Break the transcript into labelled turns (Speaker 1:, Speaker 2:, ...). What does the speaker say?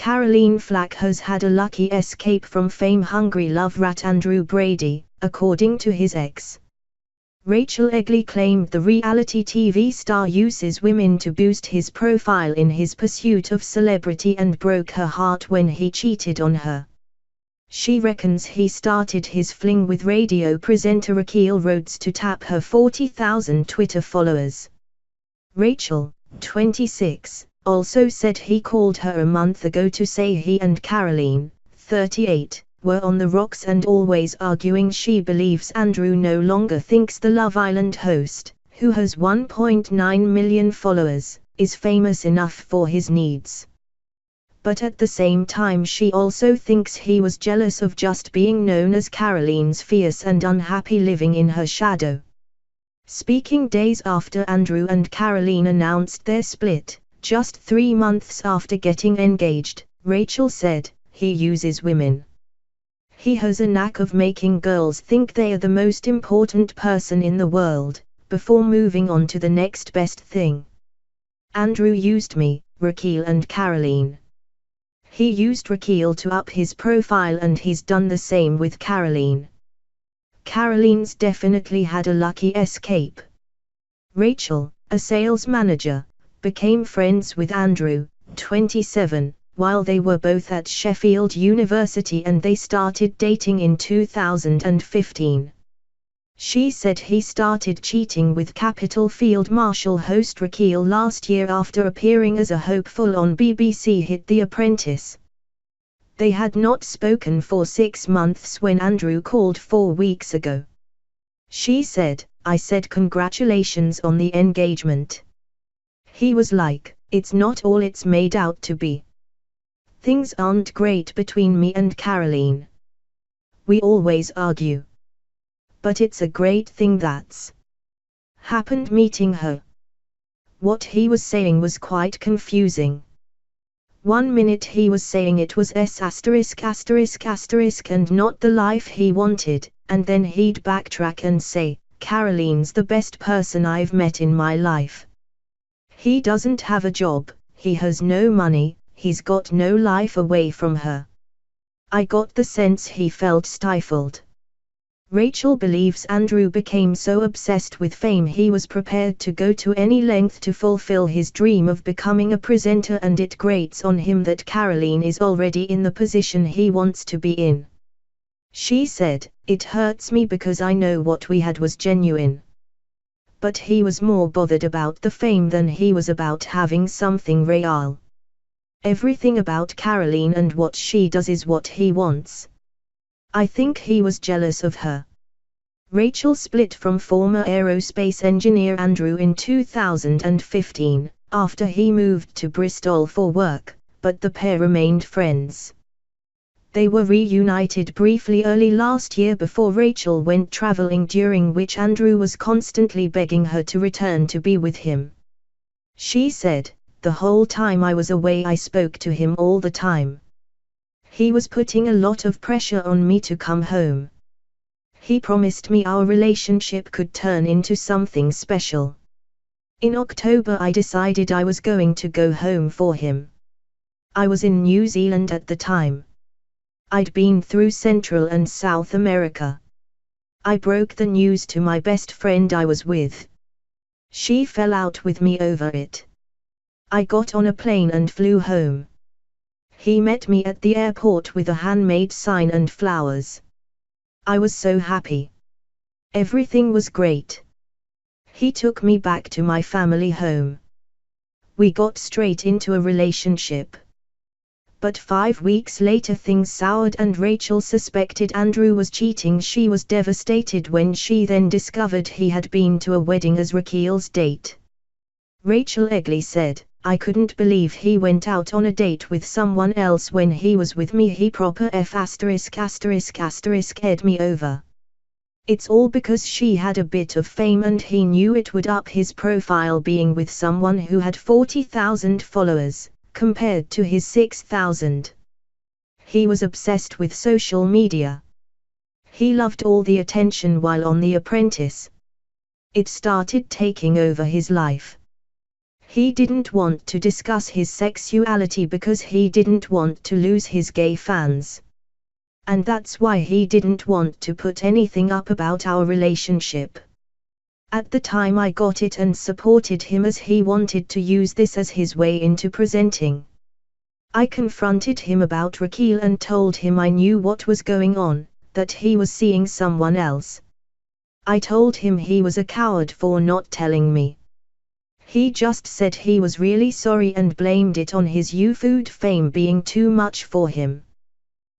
Speaker 1: Caroline Flack has had a lucky escape from fame-hungry love rat Andrew Brady, according to his ex. Rachel Eggley claimed the reality TV star uses women to boost his profile in his pursuit of celebrity and broke her heart when he cheated on her. She reckons he started his fling with radio presenter Raquel Rhodes to tap her 40,000 Twitter followers. Rachel, 26, also said he called her a month ago to say he and Caroline, 38, were on the rocks and always arguing. She believes Andrew no longer thinks the Love Island host, who has 1.9 million followers, is famous enough for his needs. But at the same time she also thinks he was jealous of just being known as Caroline's fierce and unhappy living in her shadow. Speaking days after Andrew and Caroline announced their split, just 3 months after getting engaged, Rachel said, "He uses women. He has a knack of making girls think they are the most important person in the world, before moving on to the next best thing. Andrew used me, Raquel and Caroline. He used Raquel to up his profile and he's done the same with Caroline. Caroline's definitely had a lucky escape." Rachel, a sales manager, became friends with Andrew, 27, while they were both at Sheffield University and they started dating in 2015. She said he started cheating with Capitol Field Marshal host Raquel last year after appearing as a hopeful on BBC hit The Apprentice. They had not spoken for 6 months when Andrew called 4 weeks ago. She said, "I said congratulations on the engagement. He was like, it's not all it's made out to be. Things aren't great between me and Caroline. We always argue. But it's a great thing that's happened meeting her." What he was saying was quite confusing. 1 minute he was saying it was S*** and not the life he wanted, and then he'd backtrack and say, "Caroline's the best person I've met in my life. He doesn't have a job, he has no money, he's got no life away from her." I got the sense he felt stifled. Rachel believes Andrew became so obsessed with fame he was prepared to go to any length to fulfill his dream of becoming a presenter, and it grates on him that Caroline is already in the position he wants to be in. She said, "It hurts me because I know what we had was genuine. But he was more bothered about the fame than he was about having something real. Everything about Caroline and what she does is what he wants. I think he was jealous of her." Rachel split from former aerospace engineer Andrew in 2015, after he moved to Bristol for work, but the pair remained friends. They were reunited briefly early last year before Rachel went traveling, during which Andrew was constantly begging her to return to be with him. She said, "The whole time I was away I spoke to him all the time. He was putting a lot of pressure on me to come home. He promised me our relationship could turn into something special. In October I decided I was going to go home for him. I was in New Zealand at the time. I'd been through Central and South America. I broke the news to my best friend I was with. She fell out with me over it. I got on a plane and flew home. He met me at the airport with a handmade sign and flowers. I was so happy. Everything was great. He took me back to my family home. We got straight into a relationship. But 5 weeks later things soured and Rachel suspected Andrew was cheating. She was devastated when she then discovered he had been to a wedding as Raquel's date. Rachel Eggley said, "I couldn't believe he went out on a date with someone else when he was with me. He proper *****ed me over. It's all because she had a bit of fame and he knew it would up his profile being with someone who had 40,000 followers, compared to his 6,000. He was obsessed with social media. He loved all the attention while on The Apprentice. It started taking over his life. He didn't want to discuss his sexuality because he didn't want to lose his gay fans. And that's why he didn't want to put anything up about our relationship. At the time I got it and supported him as he wanted to use this as his way into presenting. I confronted him about Raquel and told him I knew what was going on, that he was seeing someone else. I told him he was a coward for not telling me. He just said he was really sorry and blamed it on his YouFood fame being too much for him.